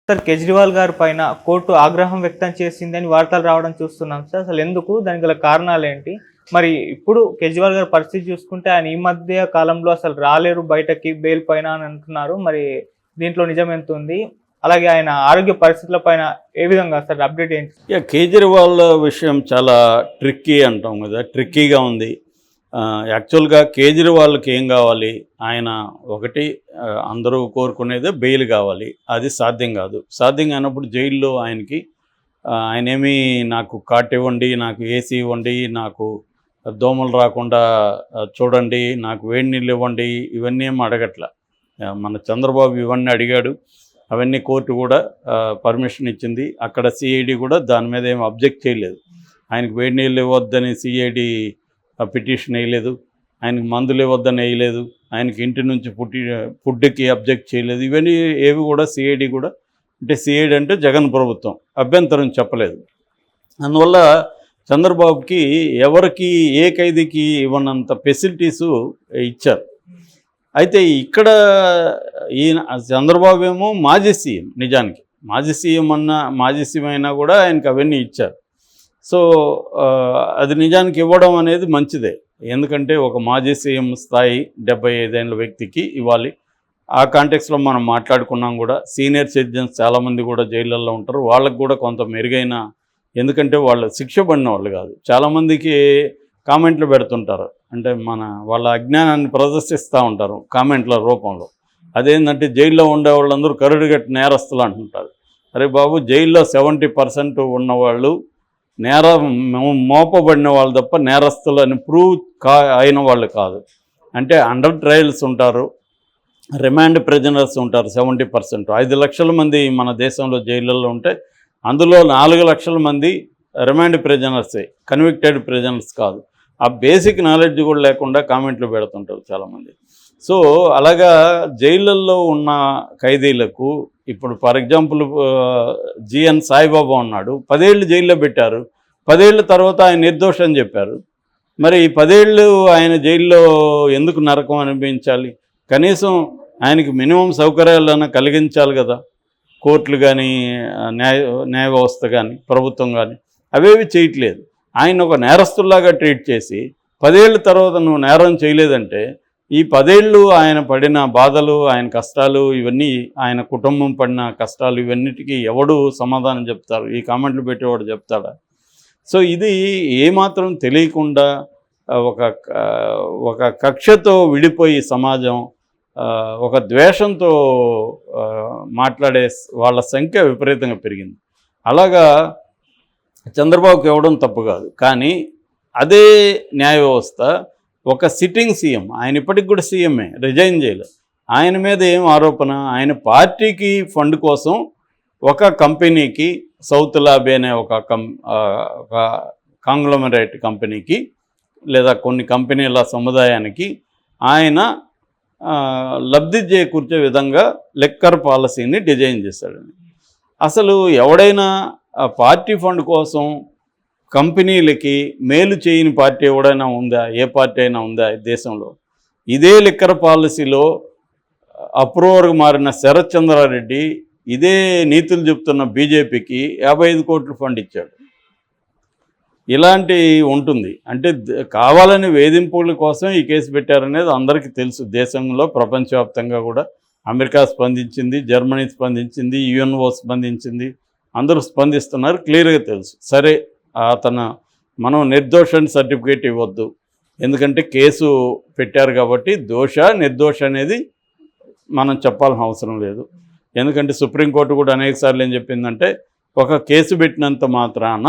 Sir Kejriwal గారి పైన court ఆగ్రహం వ్యక్తం చేసిందని వార్తలు రావడం చూస్తున్నాం సార్. అసలు ఎందుకు, దానికి గల కారణాలు ఏంటి? మరి ఇప్పుడు కేజ్రీవాల్ గారి పరిస్థితి చూసుకుంటే ఆయన ఈ మధ్య కాలంలో అసలు రాలేరు బయటకి బెయిల్ పైన అని అంటున్నారు. మరి దీంట్లో నిజం ఎంత ఉంది? అలాగే ఆయన ఆరోగ్య పరిస్థితుల పైన ఏ విధంగా సార్ అప్డేట్ ఏంటి? కేజ్రీవాల్ విషయం చాలా ట్రిక్కీ అంటాం కదా, ట్రిక్కీగా ఉంది. యాక్చువల్గా కేజ్రీవాల్కి ఏం కావాలి? ఆయన ఒకటి అందరూ కోరుకునేదే బెయిల్ కావాలి. అది సాధ్యం కాదు. సాధ్యం కానప్పుడు జైల్లో ఆయనేమి నాకు కాట్ ఇవ్వండి, నాకు ఏసీ ఇవ్వండి, నాకు దోమలు రాకుండా చూడండి, నాకు వేడి నీళ్ళు ఇవ్వండి, ఇవన్నీ ఏమి అడగట్లా. మన చంద్రబాబు ఇవన్నీ అడిగాడు. అవన్నీ కోర్టు కూడా పర్మిషన్ ఇచ్చింది. అక్కడ సిఐడి కూడా దాని మీద ఏమి అబ్జెక్ట్ చేయలేదు. ఆయనకు వేడి నీళ్ళు ఇవ్వద్దని సిఐడి పిటిషన్ వేయలేదు, ఆయనకు మందులు ఇవ్వద్దని వేయలేదు, ఆయనకి ఇంటి నుంచి ఫుడ్కి అబ్జెక్ట్ చేయలేదు. ఇవన్నీ ఏవి కూడా సిఐడి కూడా, అంటే సిఐడి అంటే జగన్ ప్రభుత్వం, అభ్యంతరం చెప్పలేదు. అందువల్ల చంద్రబాబుకి ఎవరికి ఏ ఖైదీకి ఇవ్వనంత ఫెసిలిటీసు ఇచ్చారు. అయితే ఇక్కడ ఈయన చంద్రబాబు ఏమో మాజీ సీఎం, నిజానికి మాజీ సీఎం అయినా కూడా ఆయనకు అవన్నీ ఇచ్చారు. సో అది నిజానికి ఇవ్వడం అనేది మంచిదే. ఎందుకంటే ఒక మాజీ సీఎం స్థాయి 75 ఏళ్ళ వ్యక్తికి ఇవ్వాలి. ఆ కాంటెక్స్లో మనం మాట్లాడుకున్నాం కూడా. సీనియర్ సిటిజన్స్ చాలామంది కూడా జైళ్ళల్లో ఉంటారు. వాళ్ళకు కూడా కొంత మెరుగైన, ఎందుకంటే వాళ్ళు శిక్ష పడిన వాళ్ళు కాదు. చాలామందికి కామెంట్లు పెడుతుంటారు, అంటే వాళ్ళ అజ్ఞానాన్ని ప్రదర్శిస్తూ ఉంటారు కామెంట్ల రూపంలో. అదేంటంటే జైల్లో ఉండే వాళ్ళందరూ కరుడుగట్టి నేరస్తులు అంటుంటారు. అరే బాబు, జైల్లో 70% ఉన్నవాళ్ళు మోపబడిన వాళ్ళు తప్ప నేరస్తులు అని ప్రూవ్ అయిన వాళ్ళు కాదు. అంటే అండర్ ట్రయల్స్ ఉంటారు, రిమాండ్ ప్రిజనర్స్ ఉంటారు 70%. 5 లక్షల మంది మన దేశంలో జైళ్ళల్లో ఉంటే అందులో 4 లక్షల మంది రిమాండ్ ప్రిజనర్సే, కన్విక్టెడ్ ప్రిజనర్స్ కాదు. ఆ బేసిక్ నాలెడ్జ్ కూడా లేకుండా కామెంట్లు పెడుతుంటారు చాలామంది. సో అలాగా జైళ్ళల్లో ఉన్న ఖైదీలకు ఇప్పుడు ఫర్ ఎగ్జాంపుల్ జిఎన్ సాయిబాబా ఉన్నాడు, 10 ఏళ్ళు జైల్లో పెట్టారు. 10 ఏళ్ళ తర్వాత ఆయన నిర్దోషం అని చెప్పారు. మరి ఈ 10 ఏళ్ళు ఆయన జైల్లో ఎందుకు నరకం అనిపించాలి? కనీసం ఆయనకి మినిమం సౌకర్యాలన్నా కలిగించాలి కదా. కోర్టులు కానీ, న్యాయ వ్యవస్థ కానీ, ప్రభుత్వం కానీ అవేవి చేయట్లేదు. ఆయన ఒక నేరస్తుల్లాగా ట్రీట్ చేసి 10 ఏళ్ళ తర్వాత నువ్వు నేరం చేయలేదంటే, ఈ 10 ఏళ్ళు ఆయన పడిన బాధలు, ఆయన కష్టాలు, ఇవన్నీ ఆయన కుటుంబం పడిన కష్టాలు, ఇవన్నిటికీ ఎవడు సమాధానం చెప్తారు? ఈ కామెంట్లు పెట్టేవాడు చెప్తాడా? సో ఇది ఏమాత్రం తెలియకుండా ఒక కక్షతో విడిపోయి సమాజం, ఒక ద్వేషంతో మాట్లాడే వాళ్ళ సంఖ్య విపరీతంగా పెరిగింది. అలాగా చంద్రబాబుకి ఇవ్వడం తప్పు కాదు. కానీ అదే న్యాయ వ్యవస్థ ఒక సిట్టింగ్ సీఎం, ఆయన ఇప్పటికి కూడా సీఎంఏ, రిజైన్ చేయలేదు. ఆయన మీద ఏం ఆరోపణ? ఆయన పార్టీకి ఫండ్ కోసం ఒక కంపెనీకి, సౌత్ లాబ్ అనే ఒక కాంగ్లోమరేట్ కంపెనీకి లేదా కొన్ని కంపెనీల సముదాయానికి ఆయన లబ్ధి చేకూర్చే విధంగా లిక్కర్ పాలసీని డిజైన్ చేశాడండి. అసలు ఎవడైనా పార్టీ ఫండ్ కోసం కంపెనీలకి మేలు చేయని పార్టీ ఎవడైనా ఉందా? ఏ పార్టీ అయినా ఉందా దేశంలో? ఇదే లిక్కర్ పాలసీలో అప్రూవర్గా మారిన శరత్ చంద్రారెడ్డి ఇదే నీతులు చెప్తున్న బీజేపీకి 55 కోట్ల ఫండ్ ఇచ్చాడు. ఇలాంటి ఉంటుంది. అంటే కావాలని వేధింపుల కోసం ఈ కేసు పెట్టారనేది అందరికీ తెలుసు. దేశంలో ప్రపంచవ్యాప్తంగా కూడా అమెరికా స్పందించింది, జర్మనీ స్పందించింది, యుఎన్ఓ స్పందించింది, అందరూ స్పందిస్తున్నారు, క్లియర్గా తెలుసు. సరే, మనం నిర్దోషాన్ని సర్టిఫికేట్ ఇవ్వద్దు, ఎందుకంటే కేసు పెట్టారు కాబట్టి నిర్దోష అనేది మనం చెప్పాల్సిన అవసరం లేదు. ఎందుకంటే సుప్రీంకోర్టు కూడా అనేకసార్లు ఏం చెప్పిందంటే, ఒక కేసు పెట్టినంత మాత్రాన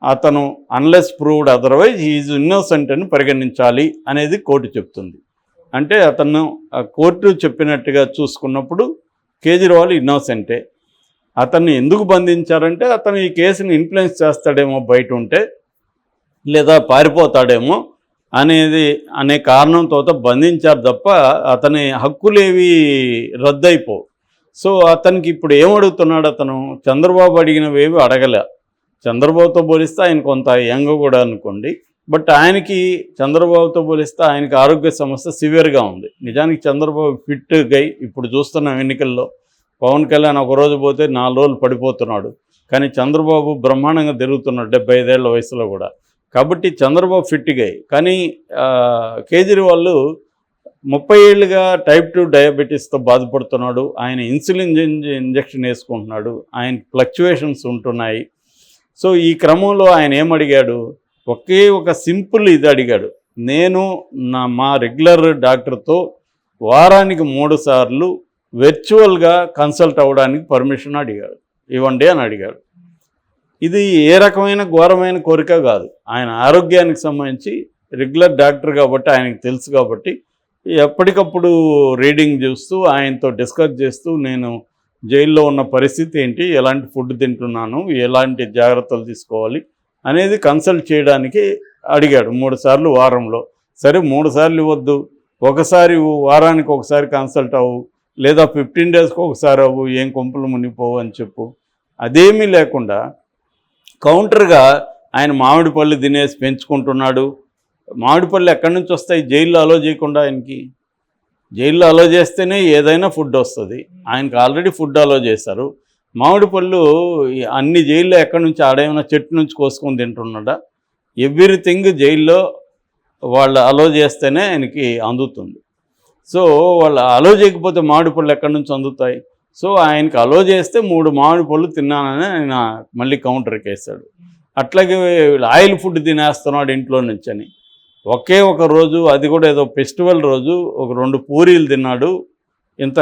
అతను unless proved otherwise is innocent అని పరిగణించాలి అనేది కోర్టు చెప్తుంది. అంటే కోర్టు చెప్పినట్టుగా చూసుకున్నప్పుడు కేజ్రీవాల్ ఇన్నోసెంటే. అతన్ని ఎందుకు బంధించారంటే, అతను ఈ కేసుని ఇన్ఫ్లుయెన్స్ చేస్తాడేమో బయట ఉంటే, లేదా పారిపోతాడేమో అనే కారణంతో బంధించారు తప్ప అతని హక్కులేవి రద్దయిపో. సో అతనికి ఇప్పుడు ఏమడుగుతున్నాడు? అతను చంద్రబాబు అడిగినవేవి అడగలే. చంద్రబాబుతో పోలిస్తే ఆయన కొంత యంగ్ కూడా అనుకోండి, బట్ ఆయనకి చంద్రబాబుతో పోలిస్తే ఆయనకి ఆరోగ్య సమస్య సివియర్గా ఉంది. నిజానికి చంద్రబాబు ఫిట్ గై ఇప్పుడు చూస్తున్న ఎన్నికల్లో పవన్ కళ్యాణ్ ఒక రోజు పోతే 4 రోజులు పడిపోతున్నాడు. కానీ చంద్రబాబు బ్రహ్మాండంగా తిరుగుతున్నాడు 75 ఏళ్ల వయసులో కూడా. కాబట్టి చంద్రబాబు ఫిట్గా. కానీ కేజ్రీవాల్ 30 ఏళ్ళుగా టైప్ 2 డయాబెటీస్తో బాధపడుతున్నాడు. ఆయన ఇన్సులిన్ ఇంజెక్షన్ వేసుకుంటున్నాడు. ఆయన ఫ్లక్చువేషన్స్ ఉంటున్నాయి. సో ఈ క్రమంలో ఆయన ఏమడిగాడు, ఒకే ఒక సింపుల్ ఇది అడిగాడు, నేను మా రెగ్యులర్ డాక్టర్తో వారానికి 3 సార్లు వర్చువల్గా కన్సల్ట్ అవ్వడానికి పర్మిషన్ అడిగాడు, ఇవ్వండి అని అడిగాడు. ఇది ఏ రకమైన ఘోరమైన కోరిక కాదు. ఆయన ఆరోగ్యానికి సంబంధించి రెగ్యులర్ డాక్టర్ కాబట్టి ఆయనకు తెలుసు కాబట్టి ఎప్పటికప్పుడు రీడింగ్ చూస్తూ ఆయనతో డిస్కస్ చేస్తూ నేను జైల్లో ఉన్న పరిస్థితి ఏంటి, ఎలాంటి ఫుడ్ తింటున్నాను, ఎలాంటి జాగ్రత్తలు తీసుకోవాలి అనేది కన్సల్ట్ చేయడానికి అడిగాడు 3 సార్లు వారంలో. సరే 3 సార్లు ఇవ్వద్దు, ఒకసారి వారానికి ఒకసారి కన్సల్ట్ అవ్వు, లేదా 15 డేస్కి ఒకసారి అవ్వు, ఏం కొంపలు మునిగిపోవు అని చెప్పు. అదేమీ లేకుండా కౌంటర్గా ఆయన మామిడి పళ్ళు తినేసి పెంచుకుంటున్నాడు. మామిడి పళ్ళు ఎక్కడి నుంచి వస్తాయి? జైల్లో అలో చేయకుండా ఆయనకి. జైల్లో అలో చేస్తేనే ఏదైనా ఫుడ్ వస్తుంది. ఆయనకు ఆల్రెడీ ఫుడ్ అలో చేశారు. మామిడి పళ్ళు అన్ని జైల్లో ఎక్కడి నుంచి ఆడేమైనా చెట్టు నుంచి కోసుకొని తింటున్నాడా? ఎవ్రీథింగ్ జైల్లో వాళ్ళు అలో చేస్తేనే ఆయనకి అందుతుంది. సో వాళ్ళు అలో చేయకపోతే మామిడి పళ్ళు ఎక్కడి నుంచి అందుతాయి? సో ఆయనకి అలో చేస్తే 3 మామిడి పళ్ళు తిన్నానని ఆయన మళ్ళీ కౌంటర్కి వేశాడు. అట్లాగే ఆయిల్ ఫుడ్ తినేస్తున్నాడు ఇంట్లో నుంచి అని. ఒకే ఒక రోజు, అది కూడా ఏదో ఫెస్టివల్ రోజు, ఒక 2 పూరీలు తిన్నాడు, ఇంత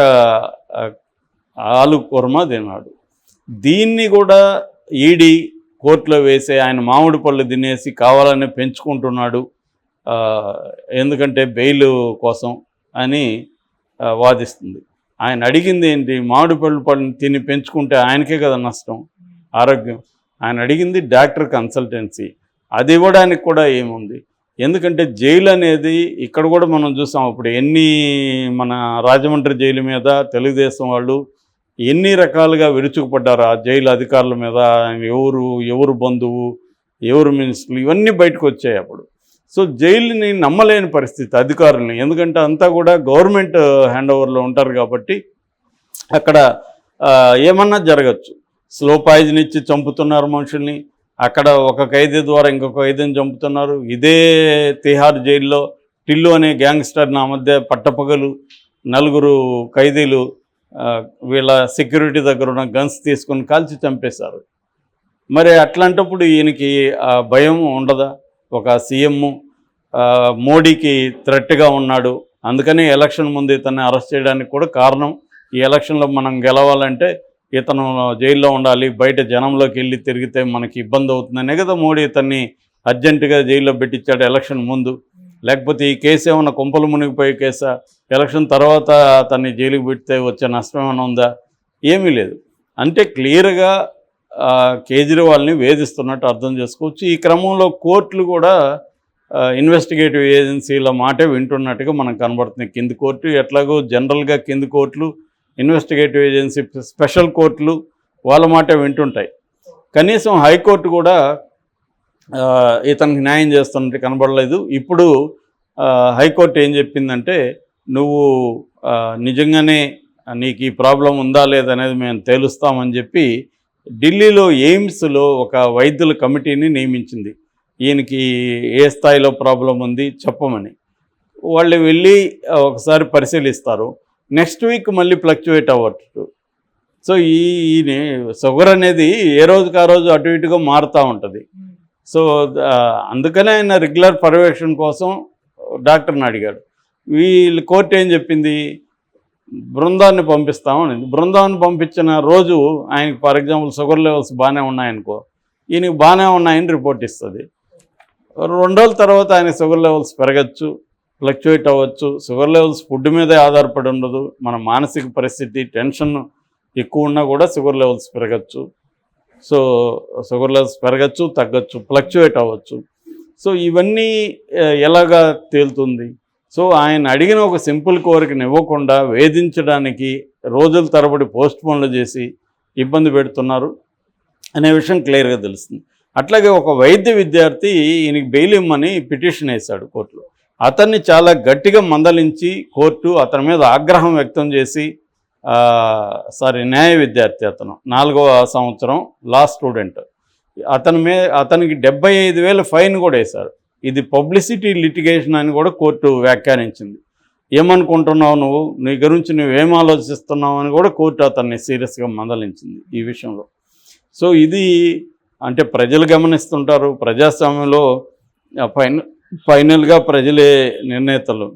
ఆలు కుర్మా తిన్నాడు. దీన్ని కూడా ఈడీ కోర్టులో వేసే ఆయన మామిడి పళ్ళు తినేసి కావాలని పెంచుకుంటున్నాడు, ఎందుకంటే బెయిల్ కోసం అని వాదిస్తుంది. ఆయన అడిగింది ఏంటి? మామిడి పళ్ళు తిని పెంచుకుంటే ఆయనకే కదా నష్టం, ఆరోగ్యం. ఆయన అడిగింది డాక్టర్ కన్సల్టెన్సీ. అది ఇవ్వడానికి కూడా ఏముంది? ఎందుకంటే జైలు అనేది ఇక్కడ కూడా మనం చూసాం. ఇప్పుడు మన రాజమండ్రి జైలు మీద తెలుగుదేశం వాళ్ళు ఎన్ని రకాలుగా విరుచుకుపడ్డారు ఆ జైలు అధికారుల మీద. ఎవరు బంధువు, ఎవరు మినిస్టర్లు, ఇవన్నీ బయటకు వచ్చాయి అప్పుడు. సో జైలుని నమ్మలేని పరిస్థితి అధికారులని, ఎందుకంటే అంతా కూడా గవర్నమెంట్ హ్యాండ్ ఓవర్లో ఉంటారు కాబట్టి అక్కడ ఏమన్నా జరగచ్చు. స్లో పాయిజన్ ఇచ్చి చంపుతున్నారు మనుషుల్ని, అక్కడ ఒక ఖైదీ ద్వారా ఇంకొక ఖైదీని చంపుతున్నారు. ఇదే తిహార్ జైల్లో టిల్లు అనే గ్యాంగ్స్టర్ నా మధ్య పట్టపగలు 4 ఖైదీలు వీళ్ళ సెక్యూరిటీ దగ్గర ఉన్న గన్స్ తీసుకొని కాల్చి చంపేశారు. మరి అట్లాంటప్పుడు ఈయనకి భయం ఉండదా? ఒక సీఎం మోడీకి థ్రెట్గా ఉన్నాడు, అందుకని ఎలక్షన్ ముందు ఇతన్ని అరెస్ట్ చేయడానికి కూడా కారణం. ఈ ఎలక్షన్లో మనం గెలవాలంటే ఇతను జైల్లో ఉండాలి, బయట జనంలోకి వెళ్ళి తిరిగితే మనకి ఇబ్బంది అవుతుందనే కదా మోడీ ఇతన్ని అర్జెంటుగా జైల్లో పెట్టించాడు ఎలక్షన్ ముందు. లేకపోతే ఈ కేసు ఏమన్నా కుంపలు మునిగిపోయే కేసా? ఎలక్షన్ తర్వాత అతన్ని జైలుకి పెడితే వచ్చే నష్టం ఏమైనా ఉందా? ఏమీ లేదు. అంటే క్లియర్గా కేజ్రీవాల్ని వేధిస్తున్నట్టు అర్థం చేసుకోవచ్చు. ఈ క్రమంలో కోర్టులు కూడా ఇన్వెస్టిగేటివ్ ఏజెన్సీల మాటే వింటున్నట్టుగా మనకు కనబడుతుంది. కింది కోర్టు ఎట్లాగో జనరల్గా కింది కోర్టులు, ఇన్వెస్టిగేటివ్ ఏజెన్సీ స్పెషల్ కోర్టులు వాళ్ళ మాట వింటుంటాయి. కనీసం హైకోర్టు కూడా ఇతనికి న్యాయం చేస్తున్నట్టు కనబడలేదు. ఇప్పుడు హైకోర్టు ఏం చెప్పిందంటే, నువ్వు నిజంగానే నీకు ఈ ప్రాబ్లం ఉందా లేదనేది మేము తేలుస్తామని చెప్పి ఢిల్లీలో ఎయిమ్స్లో ఒక వైద్యుల కమిటీని నియమించింది. ఈయనకి ఏ స్థాయిలో ప్రాబ్లం ఉంది చెప్పమని. వాళ్ళు వెళ్ళి ఒకసారి పరిశీలిస్తారు. నెక్స్ట్ వీక్ మళ్ళీ ఫ్లక్చువేట్ అవ్వచ్చు. సో ఈ షుగర్ అనేది ఏ రోజుకి ఆ రోజు అటు ఇటుగా మారుతూ ఉంటుంది. సో అందుకనే ఆయన రెగ్యులర్ పర్యవేక్షణ కోసం డాక్టర్ని అడిగాడు. వీళ్ళు కోర్టు ఏం చెప్పింది? బృందాన్ని పంపిస్తామని. బృందాన్ని పంపించిన రోజు ఆయనకి ఫర్ ఎగ్జాంపుల్ షుగర్ లెవెల్స్ బాగానే ఉన్నాయనుకో, ఈయనకి బాగానే ఉన్నాయని రిపోర్ట్ ఇస్తుంది. 2 రోజుల తర్వాత ఆయన షుగర్ లెవెల్స్ పెరగచ్చు, ఫ్లక్చువేట్ అవ్వచ్చు. షుగర్ లెవెల్స్ ఫుడ్ మీదే ఆధారపడి ఉండదు. మన మానసిక పరిస్థితి, టెన్షన్ ఎక్కువ ఉన్నా కూడా షుగర్ లెవెల్స్ పెరగచ్చు. సో షుగర్ లెవెల్స్ పెరగచ్చు, తగ్గచ్చు, ఫ్లక్చువేట్ అవ్వచ్చు. సో ఇవన్నీ ఎలాగా తేలుతుంది? సో ఆయన అడిగిన ఒక సింపుల్ కోరికను ఇవ్వకుండా వేధించడానికి రోజుల తరబడి పోస్ట్పోన్లు చేసి ఇబ్బంది పెడుతున్నారు అనే విషయం క్లియర్గా తెలుస్తుంది. అట్లాగే ఒక వైద్య విద్యార్థి ఈయనకి బెయిల్ ఇమ్మని పిటిషన్ వేశాడు కోర్టులో. అతన్ని చాలా గట్టిగా మందలించి కోర్టు అతని మీద ఆగ్రహం వ్యక్తం చేసి న్యాయ విద్యార్థి, అతను 4వ సంవత్సరం లా స్టూడెంట్. అతనికి 75,000 ఫైన్ కూడా వేశారు. ఇది పబ్లిసిటీ లిటిగేషన్ అని కూడా కోర్టు వ్యాఖ్యానించింది. ఏమనుకుంటున్నావు నువ్వు, నీ గురించి నువ్వేం ఆలోచిస్తున్నావు అని కూడా కోర్టు అతన్ని సీరియస్గా మందలించింది ఈ విషయంలో. సో ఇది అంటే ప్రజలు గమనిస్తుంటారు, ప్రజాస్వామ్యంలో ఫైనల్గా ప్రజలే నిర్ణేతలు.